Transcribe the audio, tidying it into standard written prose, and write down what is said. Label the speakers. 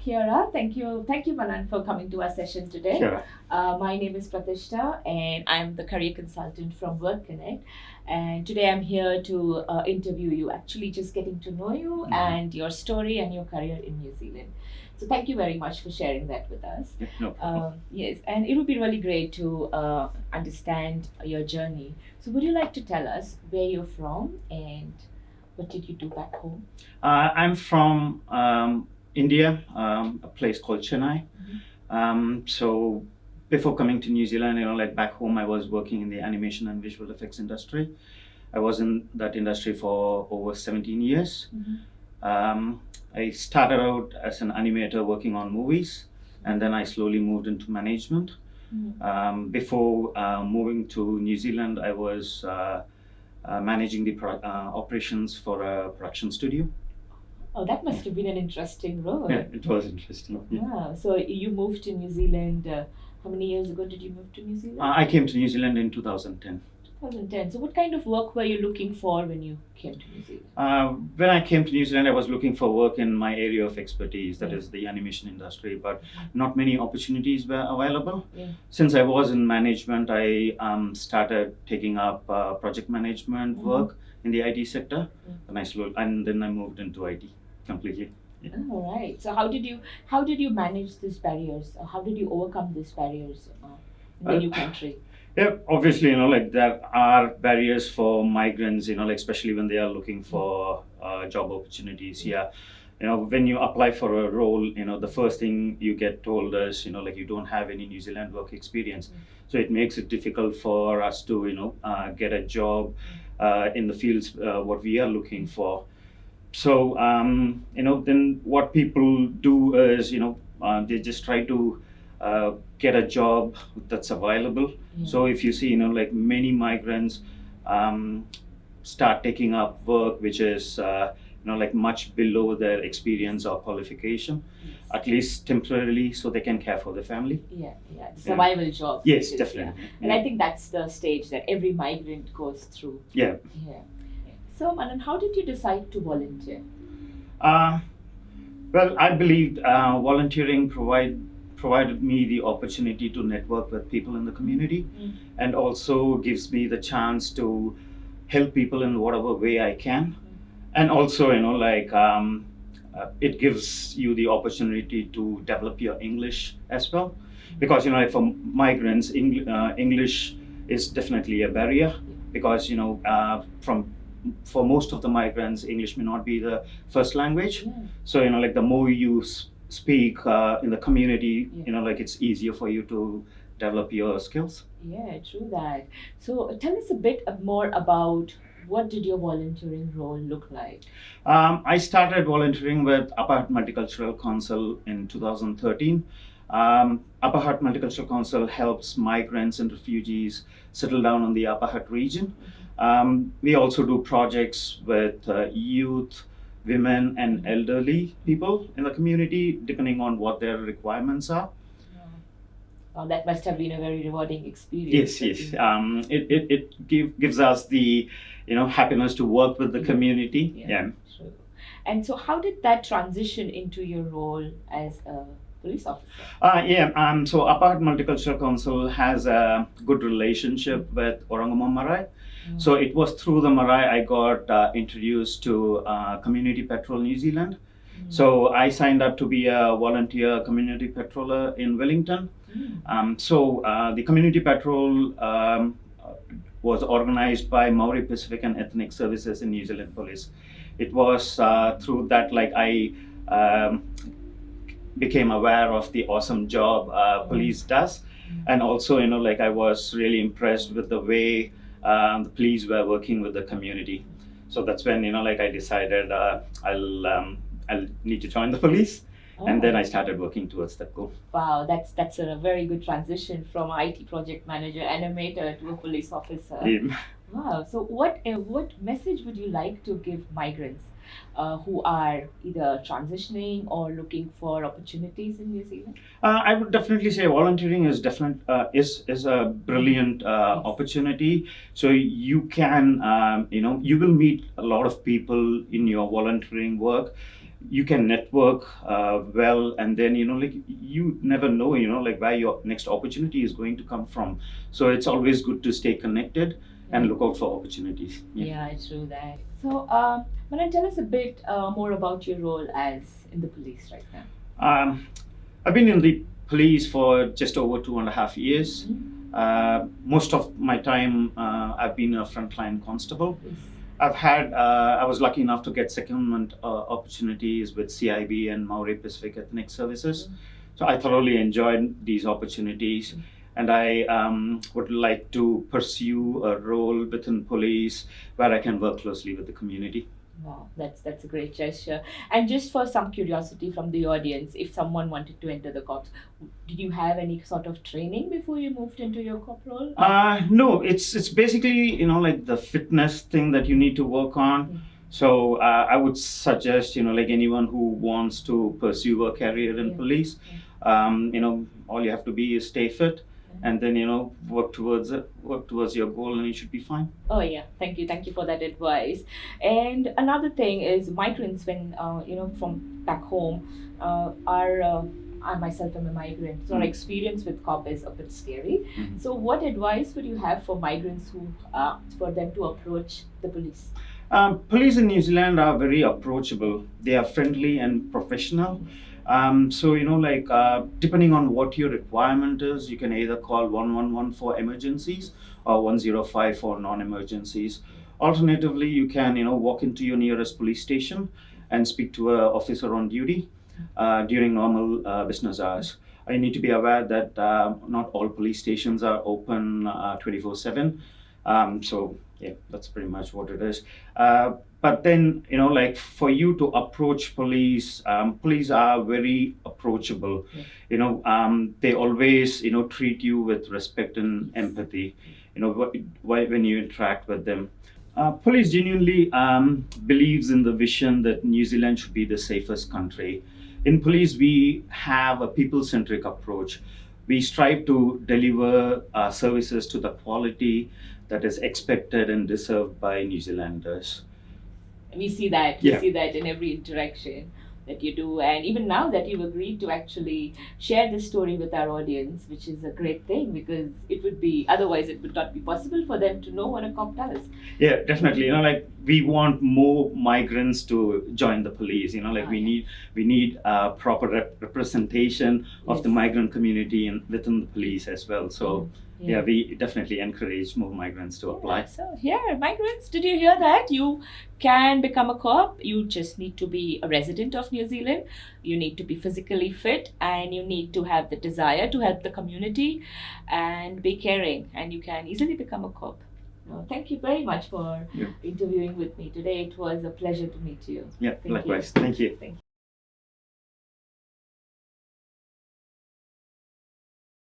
Speaker 1: Kiara. Thank you, Kannan, for coming to our session today.
Speaker 2: Sure.
Speaker 1: My name is Pratishta, and I'm the career consultant from Work Connect. And today I'm here to interview you, actually just getting to know you and your story and your career in New Zealand. So thank you very much for sharing that with us.
Speaker 2: Yeah, no problem.
Speaker 1: Yes, and it would be really great to understand your journey. So would you like to tell us where you're from and what did you do back home?
Speaker 2: I'm from India, a place called Chennai. So before coming to New Zealand, like back home, I was working in the animation and visual effects industry. I was in that industry for over 17 years. I started out as an animator working on movies, and then I slowly moved into management. Before moving to New Zealand, I was managing the operations for a production studio.
Speaker 1: Oh, that must have been an interesting role.
Speaker 2: Yeah, it was interesting. Yeah.
Speaker 1: Wow. So you moved to New Zealand. How many years ago did you move to New Zealand?
Speaker 2: I came to New Zealand in 2010.
Speaker 1: 2010. So what kind of work were you looking for when you came to New Zealand?
Speaker 2: When I came to New Zealand, I was looking for work in my area of expertise, that
Speaker 1: Yeah.
Speaker 2: is the animation industry, but not many opportunities were available.
Speaker 1: Yeah.
Speaker 2: Since I was in management, I started taking up project management work in the IT sector, and then I moved into IT completely. Yeah.
Speaker 1: All right. So how did you manage these barriers? How did you overcome these barriers in the new country?
Speaker 2: Yeah, obviously, like there are barriers for migrants, like especially when they are looking for job opportunities. Yeah, when you apply for a role, the first thing you get told is, like you don't have any New Zealand work experience. So it makes it difficult for us to, get a job in the fields what we are looking for. So, then what people do is, they just try to get a job that's available.
Speaker 1: Yeah.
Speaker 2: So if you see, like many migrants start taking up work which is, like much below their experience or qualification, at least temporarily, so they can care for their family.
Speaker 1: Yeah, the survival job.
Speaker 2: Yes,
Speaker 1: which is-
Speaker 2: definitely.
Speaker 1: Yeah. And I think that's the stage that every migrant goes through.
Speaker 2: Yeah.
Speaker 1: Yeah. So, Manan, how did you decide to volunteer?
Speaker 2: Well, I believed volunteering provided me the opportunity to network with people in the community, and also gives me the chance to help people in whatever way I can. And also, it gives you the opportunity to develop your English as well, because like for migrants, English is definitely a barrier, because for most of the migrants, English may not be the first language.
Speaker 1: Yeah.
Speaker 2: So like the more you speak in the community,
Speaker 1: Yeah.
Speaker 2: like it's easier for you to develop your skills.
Speaker 1: Yeah, true that. So tell us a bit more about what did your volunteering role look like?
Speaker 2: I started volunteering with Upper Hutt Multicultural Council in 2013. Upper Hutt Multicultural Council helps migrants and refugees settle down in the Upper Hutt region. We also do projects with youth, women, and elderly people in the community, depending on what their requirements are.
Speaker 1: Oh, that must have been a very rewarding experience.
Speaker 2: Yes. It gives us the happiness to work with the community. Yeah.
Speaker 1: True. And so, how did that transition into your role as a police officer?
Speaker 2: So Upper Hutt Multicultural Council has a good relationship with Orangama Marae. So it was through the Marae I got introduced to Community Patrol New Zealand. So I signed up to be a volunteer community patroller in Wellington. The community patrol was organized by Maori Pacific and Ethnic Services in New Zealand Police. It was through that I became aware of the awesome job police does, and also I was really impressed with the way the police were working with the community. So that's when I decided I'll need to join the police. And then I started working towards that goal.
Speaker 1: Wow, that's a very good transition from IT project manager, animator to a police officer.
Speaker 2: Yeah.
Speaker 1: Wow. So what message would you like to give migrants who are either transitioning or looking for opportunities in New Zealand?
Speaker 2: I would definitely say volunteering is is a brilliant opportunity. So you can you will meet a lot of people in your volunteering work. you can network well, and then like you never know like where your next opportunity is going to come from. So it's always good to stay connected and look out for opportunities.
Speaker 1: Yeah, true that. So, Manan, tell us a bit more about your role as in the police right now.
Speaker 2: I've been in the police for just over 2.5 years. Most of my time, I've been a frontline constable.
Speaker 1: Yes.
Speaker 2: I was lucky enough to get secondment opportunities with CIB and Maori Pacific Ethnic Services. So I thoroughly enjoyed these opportunities. And I would like to pursue a role within police where I can work closely with the community.
Speaker 1: Wow, that's a great gesture. And just for some curiosity from the audience, if someone wanted to enter the corps, did you have any sort of training before you moved into your corp role?
Speaker 2: No, it's basically like the fitness thing that you need to work on. So I would suggest like anyone who wants to pursue a career in police, all you have to be is stay fit. And then work towards your goal, and you should be fine.
Speaker 1: Oh yeah, thank you for that advice. And another thing is migrants when from back home I myself am a migrant, so our experience with COP is a bit scary. So what advice would you have for migrants who for them to approach the police?
Speaker 2: Police in New Zealand are very approachable. They are friendly and professional. So depending on what your requirement is, you can either call 111 for emergencies or 105 for non-emergencies. Alternatively, you can walk into your nearest police station and speak to an officer on duty during normal business hours. You need to be aware that not all police stations are open 24/7. So yeah, that's pretty much what it is. But then, for you to approach police, police are very approachable. They always, treat you with respect and empathy, when you interact with them. Police genuinely believes in the vision that New Zealand should be the safest country. In police, we have a people-centric approach. We strive to deliver services to the quality that is expected and deserved by New Zealanders.
Speaker 1: We see that. We see that in every interaction that you do, and even now that you've agreed to actually share this story with our audience, which is a great thing because otherwise it would not be possible for them to know what a cop does.
Speaker 2: Yeah, definitely. We want more migrants to join the police. We need proper representation of the migrant community within the police as well. So. Yeah, we definitely encourage more migrants to apply.
Speaker 1: So migrants, did you hear that? You can become a cop. You just need to be a resident of New Zealand. You need to be physically fit, and you need to have the desire to help the community and be caring, and you can easily become a cop. Thank you very much for interviewing with me today. It was a pleasure to meet you.
Speaker 2: Yeah, likewise. Thank you.
Speaker 1: Thank you.